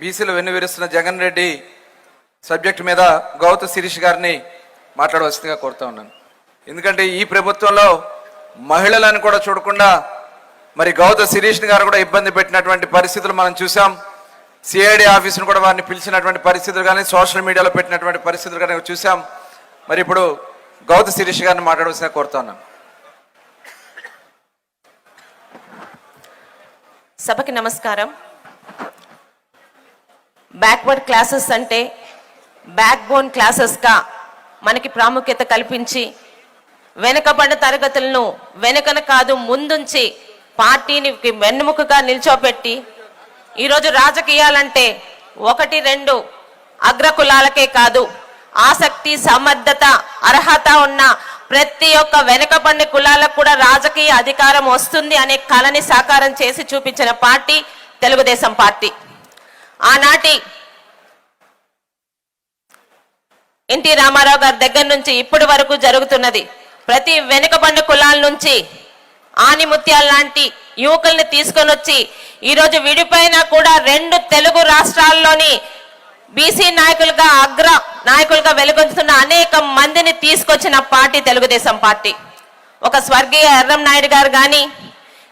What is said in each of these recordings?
బీసీలు వెన్నువిరుస్తున్న జగన్ రెడ్డి సబ్జెక్ట్ మీద గౌతు శిరీష్ గారిని మాట్లాడవలసిందిగా కోరుతా ఉన్నాను. ఎందుకంటే ఈ ప్రభుత్వంలో మహిళలను కూడా చూడకుండా మరి గౌతు శిరీష్ గారు కూడా ఇబ్బంది పెట్టినటువంటి పరిస్థితులు మనం చూసాం. సిఐడి ఆఫీసును కూడా వారిని పిలిచినటువంటి పరిస్థితులు కానీ సోషల్ మీడియాలో పెట్టినటువంటి పరిస్థితులు కానీ చూసాం. మరి ఇప్పుడు గౌతు శిరీష్ గారిని మాట్లాడవలసిందిగా కోరుతా ఉన్నాను. సభకి నమస్కారం. బ్యాక్వర్డ్ క్లాసెస్ అంటే బ్యాక్ బోన్ క్లాసెస్గా మనకి ప్రాముఖ్యత కల్పించి వెనుకబడిన తరగతులను వెనుకన కాదు ముందుంచి పార్టీని వెన్నుముకగా నిల్చోపెట్టి ఈరోజు రాజకీయాలంటే 1-2 అగ్రకులాలకే కాదు, ఆసక్తి, సమర్థత, అర్హత ఉన్న ప్రతి ఒక్క వెనుకబడిన కులాలకు కూడా రాజకీయ అధికారం వస్తుంది అనే కళని సాకారం చేసి చూపించిన పార్టీ తెలుగుదేశం పార్టీ. ఆనాటి ఎన్టీ రామారావు గారి దగ్గర నుంచి ఇప్పటి వరకు జరుగుతున్నది. ప్రతి వెనుకబడిన కులాల నుంచి ఆనిముత్యాల లాంటి యువకుల్ని తీసుకొని వచ్చి ఈరోజు విడిపోయినా కూడా 2 తెలుగు రాష్ట్రాల్లోని బీసీ నాయకులుగా అగ్ర నాయకులుగా వెలుగొందుతున్న అనేక మందిని తీసుకొచ్చిన పార్టీ తెలుగుదేశం పార్టీ. ఒక స్వర్గీయ ఎర్రం నాయుడు గారు కానీ,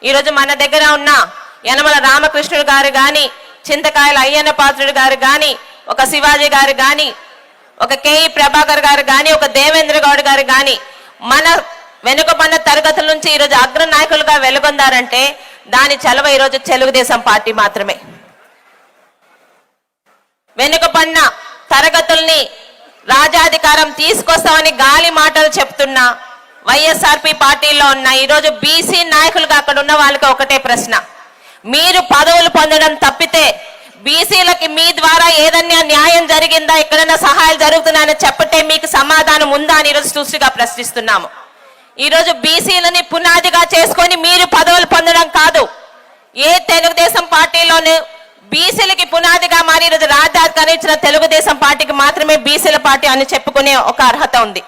ఈరోజు మన దగ్గర ఉన్న యనమల రామకృష్ణుడు గారు కానీ, చింతకాయల అయ్యన్న పాత్రుడు గారు కానీ, ఒక శివాజీ గారు కానీ, ఒక కేఈ ప్రభాకర్ గారు కానీ, ఒక దేవేంద్ర గౌడ్ గారు కానీ మన వెనుకబడిన తరగతుల నుంచి ఈరోజు అగ్ర నాయకులుగా వెలుగొందారంటే దాని చలవ ఈరోజు తెలుగుదేశం పార్టీ మాత్రమే. వెనుకబడిన తరగతుల్ని రాజాధికారం తీసుకొస్తామని గాలి మాటలు చెప్తున్నా వైఎస్ఆర్పి పార్టీలో ఉన్న ఈరోజు బీసీ నాయకులుగా అక్కడ ఉన్న వాళ్ళకి ఒకటే ప్రశ్న, మీరు పదవులు పొందడం తప్పితే బీసీలకి మీ ద్వారా ఏదన్నా న్యాయం జరిగిందా, ఎక్కడైనా సహాయాలు జరుగుతున్నాయని చెప్పటే మీకు సమాధానం ఉందా అని ఈరోజు సూటిగా ప్రశ్నిస్తున్నాము. ఈరోజు బీసీలని పునాదిగా చేసుకొని మీరు పదవులు పొందడం కాదు, ఏ తెలుగుదేశం పార్టీలోనూ బీసీలకి పునాదిగా మారి ఈరోజు రాజ్యాధికారం ఇచ్చిన తెలుగుదేశం పార్టీకి మాత్రమే బీసీల పార్టీ అని చెప్పుకునే ఒక అర్హత ఉంది.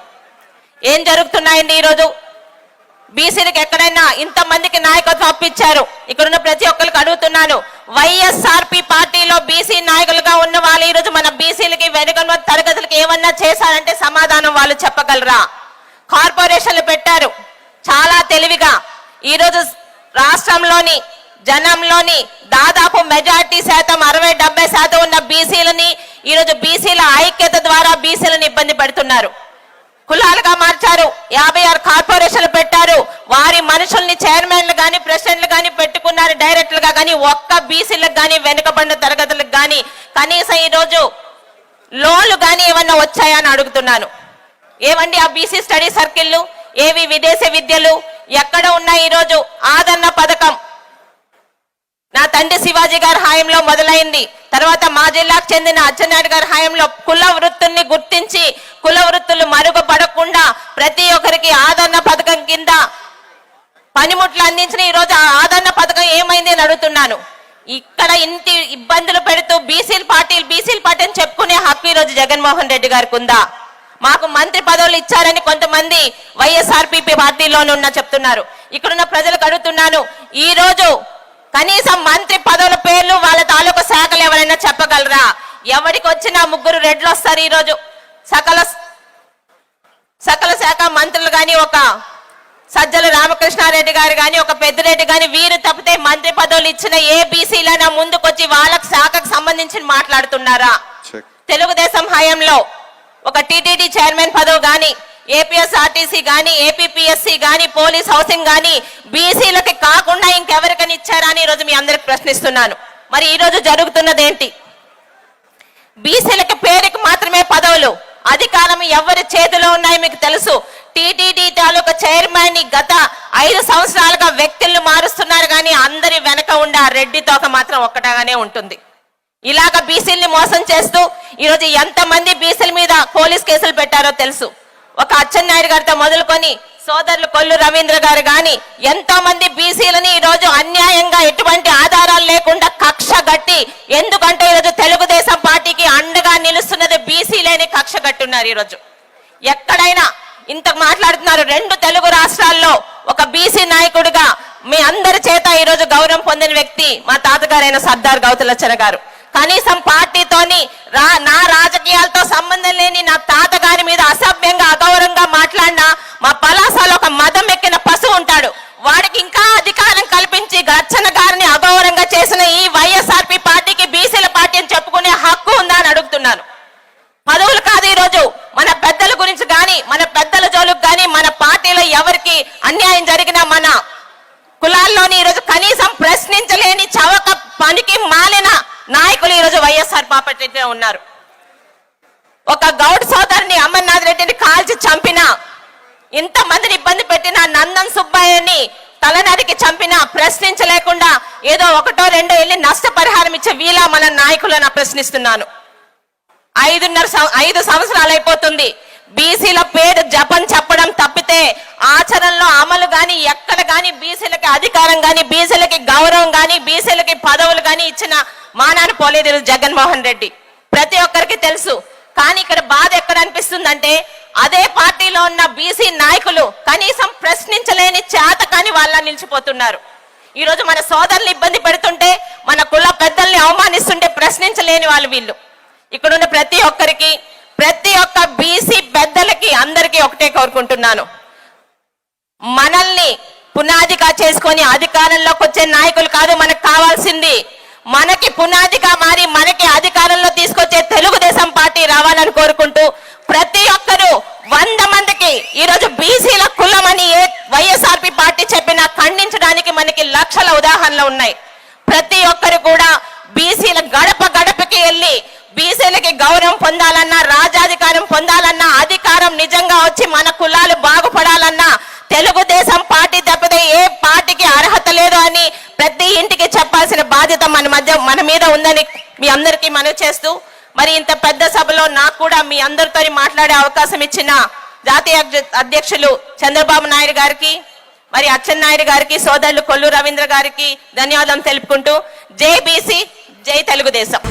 ఏం జరుగుతున్నాయండి ఈరోజు? బీసీలకు ఎక్కడైనా ఇంతమందికి నాయకత్వం అప్పించారు. ఇక్కడున్న ప్రతి ఒక్కరికి అడుగుతున్నాను, వైఎస్ఆర్పి పార్టీలో బీసీ నాయకులుగా ఉన్న వాళ్ళు ఈరోజు మన బీసీలకి వెనుకబడిన తరగతులకి ఏమన్నా చేశారంటే సమాధానం వాళ్ళు చెప్పగలరా? కార్పొరేషన్లు పెట్టారు చాలా తెలివిగా. ఈరోజు రాష్ట్రంలోని జనంలోని దాదాపు మెజార్టీ శాతం 60-70% ఉన్న బీసీలని ఈరోజు బీసీల ఐక్యత ద్వారా బీసీలను ఇబ్బంది పెడుతున్నారు. కులాలుగా మార్చారు. 56 కార్పొరేషన్లు పెట్టారు. వారి మనుషుల్ని చైర్మన్లు కానీ ప్రెసిడెంట్లు కానీ పెట్టుకున్నారు డైరెక్టర్లుగా. కానీ ఒక్క బీసీలకు కానీ వెనుకబడిన తరగతులకు కానీ కనీసం ఈరోజు లోన్లు కానీ ఏమన్నా వచ్చాయా అని అడుగుతున్నాను. ఏవండి ఆ బీసీ స్టడీ సర్కిళ్ళు, ఏవి విదేశీ విద్యలు ఎక్కడ ఉన్నాయి? ఈరోజు ఆదరణ పథకం నా తండ్రి శివాజీ గారి హాయంలో మొదలైంది. తర్వాత మా జిల్లాకు చెందిన అచ్చెన్నాయుడు గారి హాయంలో కుల వృత్తుల్ని గుర్తించి కుల వృత్తులు మరుగుపడకుండా ప్రతి ఒక్కరికి ఆదరణ పథకం కింద పనిముట్లు అందించిన ఈరోజు ఆ ఆదరణ పథకం ఏమైంది అని అడుగుతున్నాను. ఇక్కడ ఇంటి ఇబ్బందులు పెడుతూ బీసీ పార్టీ అని చెప్పుకునే హక్కు ఈరోజు జగన్మోహన్ రెడ్డి గారికి ఉందా? మాకు మంత్రి పదవులు ఇచ్చారని కొంతమంది వైఎస్ఆర్పీపీ పార్టీలోనున్న చెప్తున్నారు. ఇక్కడున్న ప్రజలకు అడుగుతున్నాను, ఈ రోజు కనీసం మంత్రి పదవుల పేర్లు వాళ్ళ తాలూకు శాఖలు ఎవరైనా చెప్పగలరా? ఎవరికి వచ్చినా 3 రెడ్లు వస్తారు. ఈరోజు సకల శాఖ మంత్రులు కానీ, ఒక సజ్జల రామకృష్ణారెడ్డి గారు కానీ, ఒక పెద్దిరెడ్డి కానీ, వీరు తప్పితే మంత్రి పదవులు ఇచ్చిన ఏ బీసీలైనా ముందుకొచ్చి వాళ్ళకి శాఖకు సంబంధించి మాట్లాడుతున్నారా? తెలుగుదేశం హయాంలో ఒక టీటీడీ చైర్మన్ పదవి కానీ, ఏపీఎస్ఆర్టీసీ కానీ, ఏపీపీఎస్సీ కానీ, పోలీస్ హౌసింగ్ కానీ బీసీలకి కాకుండా ఇంకెవరికని ఇచ్చారా అని ఈరోజు మీ అందరికి ప్రశ్నిస్తున్నాను. మరి ఈరోజు జరుగుతున్నది ఏంటి? బీసీలకి పేరుకి మాత్రమే పదవులు, అధికారం ఎవరి చేతిలో ఉన్నాయో మీకు తెలుసు. టీటీడీ తాలూకా చైర్మన్ ని గత 5 సంవత్సరాలుగా వ్యక్తులను మారుస్తున్నారు కానీ అందరి వెనక ఉండే ఆ రెడ్డి తోక మాత్రం ఒక్కటాగానే ఉంటుంది. ఇలాగ బీసీల్ని మోసం చేస్తూ ఈరోజు ఎంతమంది బీసీల మీద పోలీస్ కేసులు పెట్టారో తెలుసు. ఒక అచ్చెన్నాయుడు గారితో మొదలుకొని సోదరులు కొల్లు రవీంద్ర గారు కానీ ఎంతో మంది బీసీలని ఈరోజు అన్యాయంగా ఎటువంటి ఆధారాలు లేకుండా కక్ష గట్టి, ఎందుకంటే ఈరోజు తెలుగుదేశం పార్టీకి అండగా నిలుస్తున్నది బీసీలేని కక్ష గట్టున్నారు. ఈరోజు ఎక్కడైనా ఇంత మాట్లాడుతున్నారు. 2 తెలుగు రాష్ట్రాల్లో ఒక బీసీ నాయకుడిగా మీ అందరి చేత ఈరోజు గౌరవం పొందిన వ్యక్తి మా తాతగారైన సర్దార్ గౌతులచ్చన గారు. కనీసం పార్టీతోని నా రాజకీయాలతో సంబంధం లేని నా తాతగారి మీద అసభ్యంగా అగౌరవంగా మాట్లాడినా మా పలాసలో ఒక మదం ఎక్కిన పశువు ఉంటాడు, వాడికి ఇంకా అధికారం కల్పించి గచ్చన గారిని అగౌరవంగా చేసిన ఈ వైఎస్ఆర్పీ పార్టీకి బీసీల పార్టీ అని చెప్పుకునే హక్కు ఉందా అని అడుగుతున్నాను. పదవులు కాదు, ఈరోజు మన పెద్దల గురించి కానీ మన పెద్దల జోలుకు కానీ మన పార్టీలో ఎవరికి అన్యాయం జరిగినా మన కులాల్లోని ఈరోజు కనీసం ప్రశ్నించలేని చవక పనికి మాలిన నాయకులు ఈరోజు వైఎస్ఆర్ పార్టీలో ఉన్నారు. ఒక గౌడ్ సోదరుని అమర్నాథ్ రెడ్డిని కాల్చి చంపిన, ఇంతమందిని ఇబ్బంది పెట్టిన నందన్ సుబ్బయ్యని తలనరికి చంపిన, ప్రశ్నించలేకుండా ఏదో ఒకటో రెండో వెళ్ళి నష్టపరిహారం ఇచ్చే వీలా మన నాయకులను ప్రశ్నిస్తున్నాను. 5 సంవత్సరాలు అయిపోతుంది. బీసీల పేరు జపం చెప్పడం తప్పితే ఆచరణలో అమలు గాని ఎక్కడ గాని బీసీలకి అధికారం గాని బీసీలకి గౌరవం గాని బీసీలకి పదవులు గాని ఇచ్చిన మానాన్ని పోలేదు జగన్మోహన్ రెడ్డి. ప్రతి ఒక్కరికి తెలుసు. కానీ ఇక్కడ బాధ ఎక్కడ అనిపిస్తుందంటే అదే పార్టీలో ఉన్న బీసీ నాయకులు కనీసం ప్రశ్నించలేని చేత కాని వాళ్ళ నిలిచిపోతున్నారు. ఈ రోజు మన సోదరులు ఇబ్బంది పెడుతుంటే, మన కుల పెద్దల్ని అవమానిస్తుంటే ప్రశ్నించలేని వాళ్ళు వీళ్ళు. ఇక్కడున్న ప్రతి ఒక్కరికి, ప్రతి ఒక్క బీసీ పెద్దలకి అందరికీ ఒకటే కోరుకుంటున్నాను, మనల్ని పునాదిగా చేసుకొని అధికారంలోకి వచ్చే నాయకులు కాదు మనకు కావాల్సింది. మనకి పునాదిగా మారి మనకి అధికారంలో తీసుకొచ్చే తెలుగుదేశం పార్టీ రావాలని కోరుకుంటూ ప్రతి ఒక్కరూ 100 మందికి ఈరోజు బీసీల కులమని వైఎస్ఆర్పీ పార్టీ చెప్పినా ఖండించడానికి మనకి లక్షల ఉదాహరణలు ఉన్నాయి. ప్రతి ఒక్కరు కూడా బీసీల గడప గడపకి వెళ్ళి బీసీలకి గౌరవం పొందాలన్నా, రాజాధికారం పొందాలన్నా, అధికారం నిజంగా వచ్చి మన కులాలు బాగుపడాలన్నా తెలుగుదేశం పార్టీ తప్పితే ఏ పార్టీకి అర్హత లేదు అని ప్రతి ఇంటికి చెప్పాల్సిన బాధ్యత మన మీద ఉందని మీ అందరికీ మనవి చేస్తూ, మరి ఇంత పెద్ద సభలో నాకు కూడా మీ అందరితో మాట్లాడే అవకాశం ఇచ్చిన జాతీయ అధ్యక్షులు చంద్రబాబు నాయుడు గారికి, మరి అచ్చెన్నాయుడు గారికి, సోదరులు కొల్లు రవీంద్ర గారికి ధన్యవాదాలు తెలుపుకుంటూ జై బీసీ, జై తెలుగుదేశం.